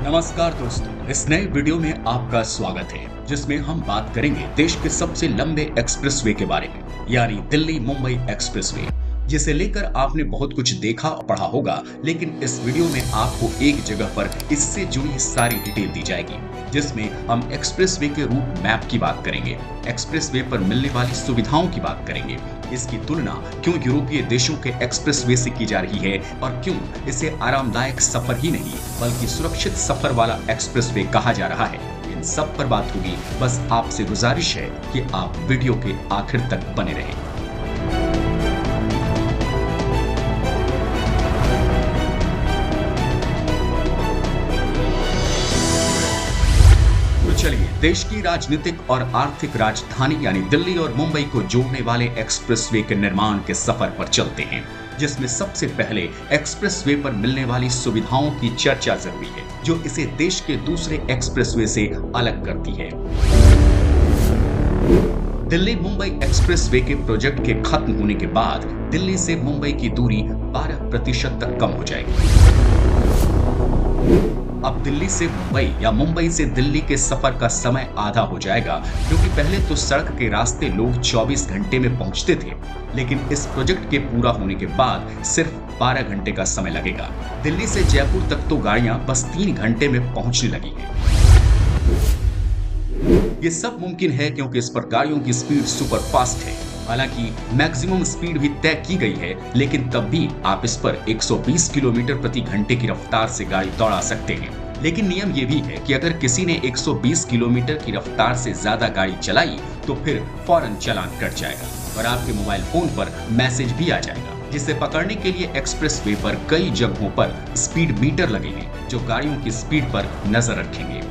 नमस्कार दोस्तों, इस नए वीडियो में आपका स्वागत है जिसमें हम बात करेंगे देश के सबसे लंबे एक्सप्रेसवे के बारे में, यानी दिल्ली मुंबई एक्सप्रेसवे, जिसे लेकर आपने बहुत कुछ देखा और पढ़ा होगा। लेकिन इस वीडियो में आपको एक जगह पर इससे जुड़ी सारी डिटेल दी जाएगी, जिसमें हम एक्सप्रेसवे के रूट मैप की बात करेंगे, एक्सप्रेसवे पर मिलने वाली सुविधाओं की बात करेंगे, इसकी तुलना क्यों यूरोपीय देशों के एक्सप्रेसवे से की जा रही है और क्यों इसे आरामदायक सफर ही नहीं बल्कि सुरक्षित सफर वाला एक्सप्रेसवे कहा जा रहा है। इन सब पर बात होगी। बस आपसे गुजारिश है कि आप वीडियो के आखिर तक बने रहें। चलिए देश की राजनीतिक और आर्थिक राजधानी यानी दिल्ली और मुंबई को जोड़ने वाले एक्सप्रेसवे के निर्माण के सफर पर चलते हैं, जिसमें सबसे पहले एक्सप्रेसवे पर मिलने वाली सुविधाओं की चर्चा जरूरी है, जो इसे देश के दूसरे एक्सप्रेसवे से अलग करती है। दिल्ली मुंबई एक्सप्रेसवे के प्रोजेक्ट के खत्म होने के बाद दिल्ली से मुंबई की दूरी 12% तक कम हो जाएगी। अब दिल्ली से मुंबई या मुंबई से दिल्ली के सफर का समय आधा हो जाएगा, क्योंकि पहले तो सड़क के रास्ते लोग 24 घंटे में पहुंचते थे, लेकिन इस प्रोजेक्ट के पूरा होने के बाद सिर्फ 12 घंटे का समय लगेगा। दिल्ली से जयपुर तक तो गाड़ियां बस 3 घंटे में पहुंचने लगी हैं। ये सब मुमकिन है क्योंकि इस पर गाड़ियों की स्पीड सुपर फास्ट है। हालांकि मैक्सिमम स्पीड भी तय की गई है, लेकिन तब भी आप इस पर 120 किलोमीटर प्रति घंटे की रफ्तार से गाड़ी दौड़ा सकते हैं। लेकिन नियम ये भी है कि अगर किसी ने 120 किलोमीटर की रफ्तार से ज्यादा गाड़ी चलाई तो फिर फौरन चालान कट जाएगा और आपके मोबाइल फोन पर मैसेज भी आ जाएगा, जिसे पकड़ने के लिए एक्सप्रेसवे पर कई जगहों पर स्पीड मीटर लगे हैं जो गाड़ियों की स्पीड पर नजर रखेंगे।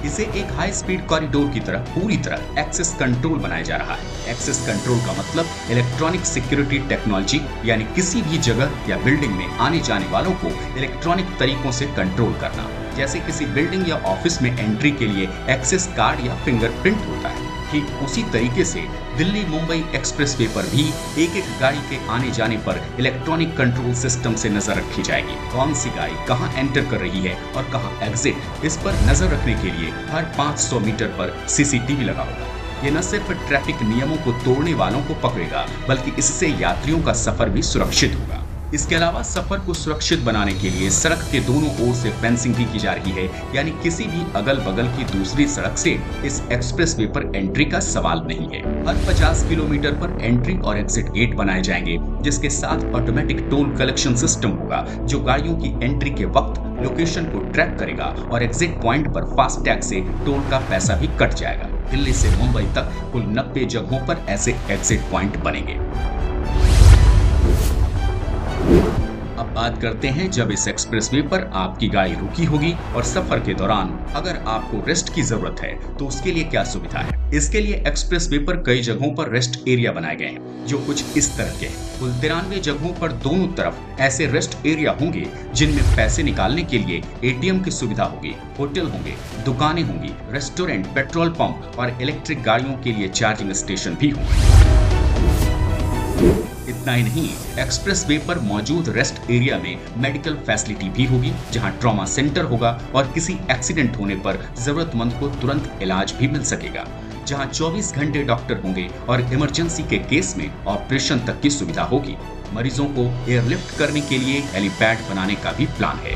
इसे एक हाई स्पीड कॉरिडोर की तरह पूरी तरह एक्सेस कंट्रोल बनाया जा रहा है। एक्सेस कंट्रोल का मतलब इलेक्ट्रॉनिक सिक्योरिटी टेक्नोलॉजी, यानी किसी भी जगह या बिल्डिंग में आने जाने वालों को इलेक्ट्रॉनिक तरीकों से कंट्रोल करना। जैसे किसी बिल्डिंग या ऑफिस में एंट्री के लिए एक्सेस कार्ड या फिंगरप्रिंट होता है, ठीक उसी तरीके से दिल्ली मुंबई एक्सप्रेसवे पर भी एक एक गाड़ी के आने जाने पर इलेक्ट्रॉनिक कंट्रोल सिस्टम से नजर रखी जाएगी। कौन सी गाड़ी कहां एंटर कर रही है और कहां एग्जिट, इस पर नजर रखने के लिए हर 500 मीटर पर सीसीटीवी लगा होगा। ये न सिर्फ ट्रैफिक नियमों को तोड़ने वालों को पकड़ेगा, बल्कि इससे यात्रियों का सफर भी सुरक्षित होगा। इसके अलावा सफर को सुरक्षित बनाने के लिए सड़क के दोनों ओर से फेंसिंग भी की जा रही है, यानी किसी भी अगल बगल की दूसरी सड़क से इस एक्सप्रेसवे पर एंट्री का सवाल नहीं है। हर 50 किलोमीटर पर एंट्री और एग्जिट गेट बनाए जाएंगे, जिसके साथ ऑटोमेटिक टोल कलेक्शन सिस्टम होगा जो गाड़ियों की एंट्री के वक्त लोकेशन को ट्रैक करेगा और एग्जिट पॉइंट पर फास्टैग से टोल का पैसा भी कट जाएगा। दिल्ली से मुंबई तक कुल 90 जगहों पर ऐसे एग्जिट पॉइंट बनेंगे। अब बात करते हैं जब इस एक्सप्रेसवे पर आपकी गाड़ी रुकी होगी और सफर के दौरान अगर आपको रेस्ट की जरूरत है तो उसके लिए क्या सुविधा है। इसके लिए एक्सप्रेसवे पर कई जगहों पर रेस्ट एरिया बनाए गए हैं, जो कुछ इस तरह के हैं। कुल 93 जगहों पर दोनों तरफ ऐसे रेस्ट एरिया होंगे जिनमें पैसे निकालने के लिए एटीएम की सुविधा होगी, होटल होंगे, दुकानें होंगी, रेस्टोरेंट, पेट्रोल पंप और इलेक्ट्रिक गाड़ियों के लिए चार्जिंग स्टेशन भी होंगे। इतना ही नहीं, एक्सप्रेसवे पर मौजूद रेस्ट एरिया में मेडिकल फैसिलिटी भी होगी, जहां ट्रॉमा सेंटर होगा और किसी एक्सीडेंट होने पर जरूरतमंद को तुरंत इलाज भी मिल सकेगा, जहां 24 घंटे डॉक्टर होंगे और इमरजेंसी के केस में ऑपरेशन तक की सुविधा होगी। मरीजों को एयरलिफ्ट करने के लिए हेलीपैड बनाने का भी प्लान है।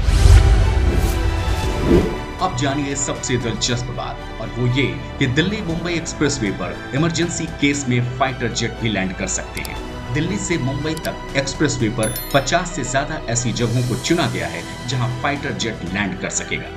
अब जानिए सबसे दिलचस्प बात, और वो ये कि दिल्ली मुंबई एक्सप्रेसवे पर इमरजेंसी केस में फाइटर जेट भी लैंड कर सकते हैं। दिल्ली से मुंबई तक एक्सप्रेसवे पर 50 से ज्यादा ऐसी जगहों को चुना गया है जहां फाइटर जेट लैंड कर सकेगा।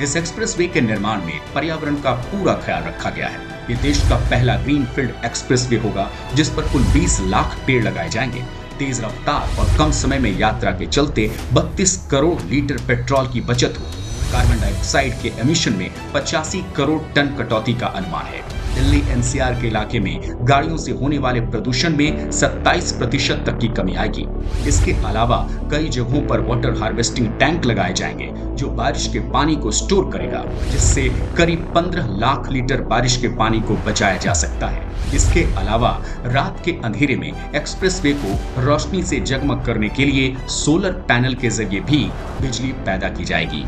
इस एक्सप्रेसवे के निर्माण में पर्यावरण का पूरा ख्याल रखा गया है। ये देश का पहला ग्रीनफील्ड एक्सप्रेसवे होगा जिस पर कुल 20 लाख पेड़ लगाए जाएंगे। तेज रफ्तार और कम समय में यात्रा के चलते 32 करोड़ लीटर पेट्रोल की बचत हो। कार्बन डाइऑक्साइड के एमिशन में 85 करोड़ टन कटौती का अनुमान है। दिल्ली एनसीआर के इलाके में गाड़ियों से होने वाले प्रदूषण में 27% तक की कमी आएगी। इसके अलावा कई जगहों पर वाटर हार्वेस्टिंग टैंक लगाए जाएंगे जो बारिश के पानी को स्टोर करेगा, जिससे करीब 15 लाख लीटर बारिश के पानी को बचाया जा सकता है। इसके अलावा रात के अंधेरे में एक्सप्रेसवे को रोशनी से जगमग करने के लिए सोलर पैनल के जरिए भी बिजली पैदा की जाएगी।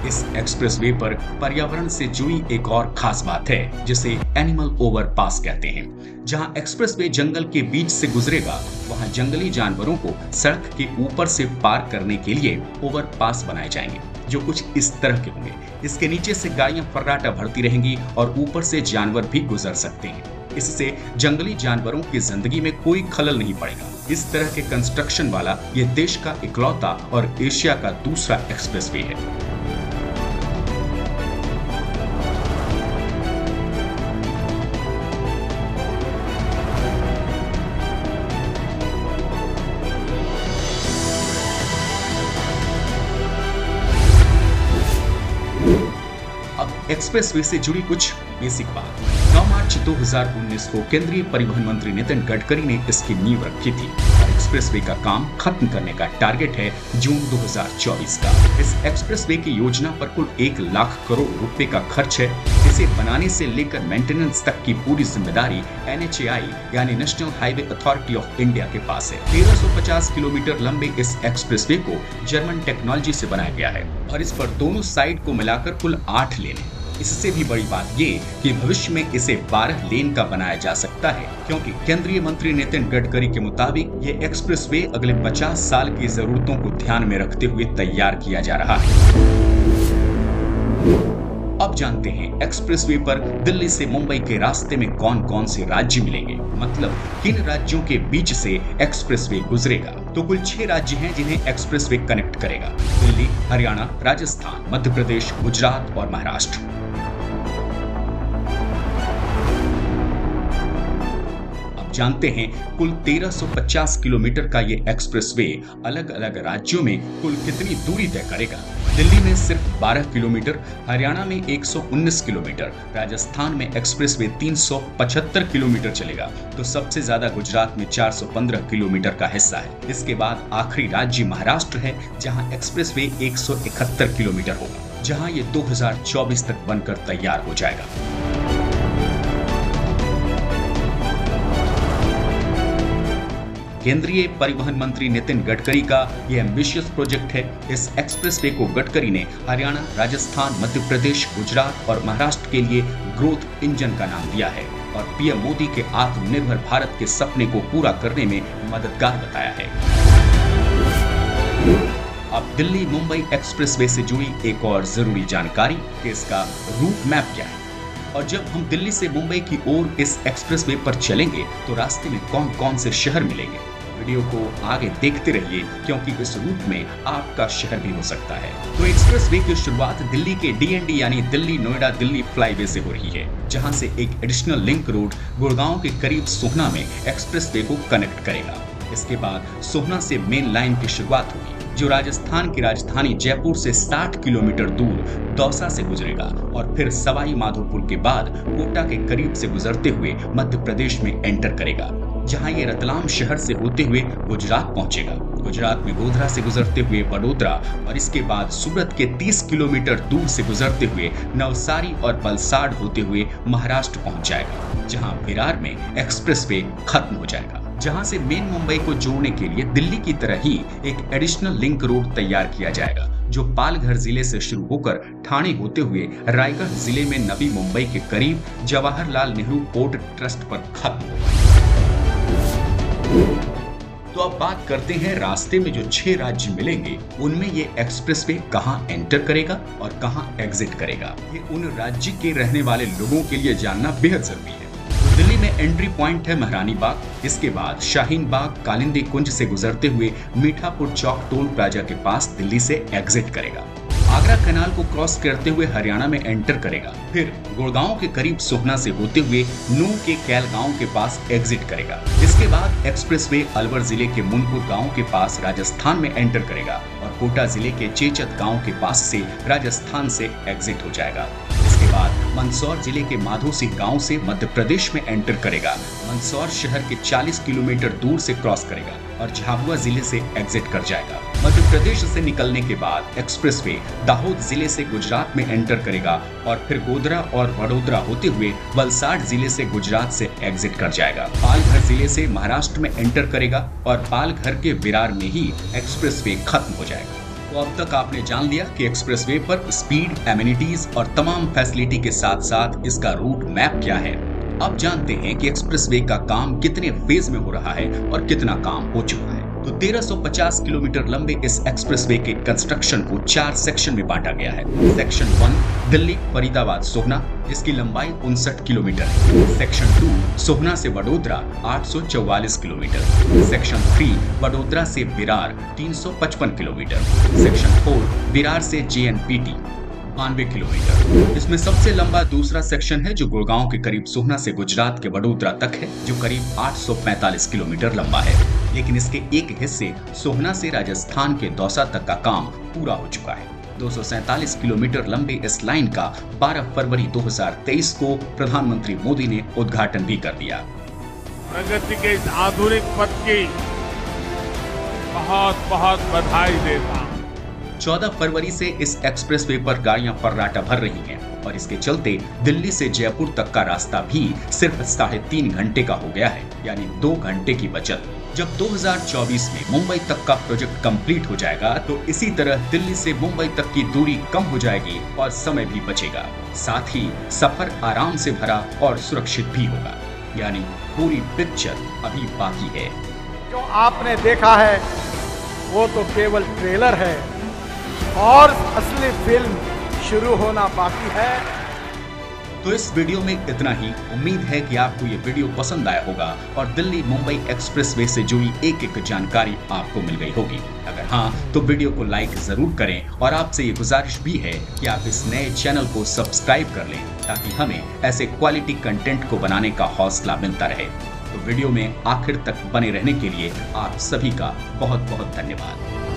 इस एक्सप्रेसवे पर पर्यावरण से जुड़ी एक और खास बात है जिसे एनिमल ओवरपास कहते हैं। जहां एक्सप्रेसवे जंगल के बीच से गुजरेगा, वहां जंगली जानवरों को सड़क के ऊपर से पार करने के लिए ओवरपास बनाए जाएंगे जो कुछ इस तरह के होंगे। इसके नीचे से गाड़ियां फर्राटा भरती रहेंगी और ऊपर से जानवर भी गुजर सकते हैं। इससे जंगली जानवरों की जिंदगी में कोई खलल नहीं पड़ेगा। इस तरह के कंस्ट्रक्शन वाला ये देश का इकलौता और एशिया का दूसरा एक्सप्रेसवे है। एक्सप्रेसवे से जुड़ी कुछ बेसिक बात। 9 मार्च 2019 को केंद्रीय परिवहन मंत्री नितिन गडकरी ने इसकी नींव रखी थी और एक्सप्रेसवे का काम खत्म करने का टारगेट है जून 2024 का। इस एक्सप्रेसवे की योजना पर कुल 1 लाख करोड़ रुपए का खर्च है। इसे बनाने से लेकर मेंटेनेंस तक की पूरी जिम्मेदारी NHAI यानी national highway authority of India के पास है। 1350 किलोमीटर लंबे इस एक्सप्रेसवे को जर्मन टेक्नोलॉजी से बनाया गया है और इस पर दोनों साइड को मिलाकर कुल 8 लेन है। इससे भी बड़ी बात ये कि भविष्य में इसे 12 लेन का बनाया जा सकता है, क्योंकि केंद्रीय मंत्री नितिन गडकरी के मुताबिक ये एक्सप्रेसवे अगले 50 साल की जरूरतों को ध्यान में रखते हुए तैयार किया जा रहा है। अब जानते हैं एक्सप्रेसवे पर दिल्ली से मुंबई के रास्ते में कौन कौन से राज्य मिलेंगे, मतलब किन राज्यों के बीच से एक्सप्रेसवे गुजरेगा। तो कुल 6 राज्य हैं जिन्हें एक्सप्रेसवे कनेक्ट करेगा: दिल्ली, हरियाणा, राजस्थान, मध्य प्रदेश, गुजरात और महाराष्ट्र। जानते हैं कुल 1350 किलोमीटर का ये एक्सप्रेसवे अलग अलग राज्यों में कुल कितनी दूरी तय करेगा। दिल्ली में सिर्फ 12 किलोमीटर, हरियाणा में 119 किलोमीटर, राजस्थान में एक्सप्रेसवे 375 किलोमीटर चलेगा, तो सबसे ज्यादा गुजरात में 415 किलोमीटर का हिस्सा है। इसके बाद आखिरी राज्य महाराष्ट्र है जहां एक्सप्रेसवे 171 किलोमीटर होगा, जहां ये 2024 तक बनकर तैयार हो जाएगा। केंद्रीय परिवहन मंत्री नितिन गडकरी का ये एम्बिशियस प्रोजेक्ट है। इस एक्सप्रेसवे को गडकरी ने हरियाणा, राजस्थान, मध्य प्रदेश, गुजरात और महाराष्ट्र के लिए ग्रोथ इंजन का नाम दिया है और पीएम मोदी के आत्मनिर्भर भारत के सपने को पूरा करने में मददगार बताया है। अब दिल्ली मुंबई एक्सप्रेसवे से जुड़ी एक और जरूरी जानकारी कि इसका रूट मैप क्या है और जब हम दिल्ली से मुंबई की ओर इस एक्सप्रेसवे पर चलेंगे तो रास्ते में कौन कौन से शहर मिलेंगे। वीडियो को आगे देखते रहिए क्योंकि इस रूट में आपका शहर भी हो सकता है। तो एक्सप्रेसवे की शुरुआत दिल्ली के DND यानी दिल्ली नोएडा दिल्ली फ्लाईवे से हो रही है, जहां से एक एडिशनल लिंक रोड गुड़गांव के करीब सोहना में एक्सप्रेसवे को कनेक्ट करेगा। इसके बाद सोहना से मेन लाइन की शुरुआत होगी जो राजस्थान की राजधानी जयपुर से 60 किलोमीटर दूर दौसा से गुजरेगा और फिर सवाई माधोपुर के बाद कोटा के करीब से गुजरते हुए मध्य प्रदेश में एंटर करेगा, जहां ये रतलाम शहर से होते हुए गुजरात पहुंचेगा। गुजरात में गोधरा से गुजरते हुए वडोदरा और इसके बाद सूरत के 30 किलोमीटर दूर से गुजरते हुए नवसारी और वलसाड होते हुए महाराष्ट्र पहुंच जाएगा, जहां विरार में एक्सप्रेसवे खत्म हो जाएगा। जहां से मेन मुंबई को जोड़ने के लिए दिल्ली की तरह ही एक एडिशनल लिंक रोड तैयार किया जाएगा जो पालघर जिले से शुरू होकर ठाणे होते हुए रायगढ़ जिले में नवी मुंबई के करीब जवाहरलाल नेहरू पोर्ट ट्रस्ट पर खत्म होगा। तो अब बात करते हैं रास्ते में जो 6 राज्य मिलेंगे उनमें ये एक्सप्रेसवे कहां एंटर करेगा और कहां एग्जिट करेगा। ये उन राज्य के रहने वाले लोगों के लिए जानना बेहद जरूरी है। दिल्ली में एंट्री पॉइंट है महरानी बाग, इसके बाद शाहीन बाग कालिंदी कुंज से गुजरते हुए मीठापुर चौक टोल प्लाजा के पास दिल्ली से एग्जिट करेगा। आगरा कैनाल को क्रॉस करते हुए हरियाणा में एंटर करेगा, फिर गुड़गांव के करीब सोहना से होते हुए नूह के कैलगांव के पास एग्जिट करेगा। इसके बाद एक्सप्रेसवे अलवर जिले के मुनपुर गांव के पास राजस्थान में एंटर करेगा और कोटा जिले के चेचत गांव के पास से राजस्थान से एग्जिट हो जाएगा। इसके बाद मंदसौर जिले के माधोसी गांव से मध्य प्रदेश में एंटर करेगा, मंदसौर शहर के 40 किलोमीटर दूर से क्रॉस करेगा और झाबुआ जिले से एग्जिट कर जाएगा। मध्य प्रदेश से निकलने के बाद एक्सप्रेसवे दाहोद जिले से गुजरात में एंटर करेगा और फिर गोधरा और वडोदरा होते हुए वलसाड जिले से गुजरात से एग्जिट कर जाएगा। पालघर जिले से महाराष्ट्र में एंटर करेगा और पालघर के विरार में ही एक्सप्रेसवे खत्म हो जाएगा। तो अब तक आपने जान लिया कि एक्सप्रेसवे पर स्पीड, एमिनिटीज और तमाम फैसिलिटी के साथ साथ इसका रूट मैप क्या है। अब जानते हैं कि एक्सप्रेसवे का काम कितने फेज में हो रहा है और कितना काम हो चुका है। तो 1350 किलोमीटर लंबे इस एक्सप्रेसवे के कंस्ट्रक्शन को 4 सेक्शन में बांटा गया है। सेक्शन 1 दिल्ली फरीदाबाद सोहना, जिसकी लंबाई 59 किलोमीटर है। सेक्शन 2 सोहना से वडोदरा 844 किलोमीटर। सेक्शन 3 वडोदरा से विरार 355 किलोमीटर। सेक्शन 4 विरार से JNPT 92 किलोमीटर। इसमें सबसे लंबा दूसरा सेक्शन है जो गुड़गांव के करीब सोहना से गुजरात के वडोदरा तक है, जो करीब 845 किलोमीटर लंबा है। लेकिन इसके एक हिस्से सोहना से राजस्थान के दौसा तक का काम पूरा हो चुका है। 247 किलोमीटर लंबे इस लाइन का 12 फरवरी 2023 को प्रधानमंत्री मोदी ने उद्घाटन भी कर दिया। प्रगति के इस आधुनिक पथ की बहुत बहुत बधाई देता हूं। 14 फरवरी से इस एक्सप्रेसवे पर गाड़ियां फर्राटा भर रही हैं और इसके चलते दिल्ली से जयपुर तक का रास्ता भी सिर्फ 3.5 घंटे का हो गया है, यानी 2 घंटे की बचत। जब 2024 में मुंबई तक का प्रोजेक्ट कंप्लीट हो जाएगा तो इसी तरह दिल्ली से मुंबई तक की दूरी कम हो जाएगी और समय भी बचेगा। साथ ही सफर आराम से भरा और सुरक्षित भी होगा। यानी पूरी पिक्चर अभी बाकी है। जो आपने देखा है वो तो केवल ट्रेलर है और असली फिल्म शुरू होना बाकी है। तो इस वीडियो में इतना ही। उम्मीद है कि आपको ये वीडियो पसंद आया होगा और दिल्ली मुंबई एक्सप्रेसवे से जुड़ी एक जानकारी आपको मिल गई होगी। अगर हाँ तो वीडियो को लाइक जरूर करें और आपसे ये गुजारिश भी है कि आप इस नए चैनल को सब्सक्राइब कर लें ताकि हमें ऐसे क्वालिटी कंटेंट को बनाने का हौसला मिलता रहे। तो वीडियो में आखिर तक बने रहने के लिए आप सभी का बहुत बहुत धन्यवाद।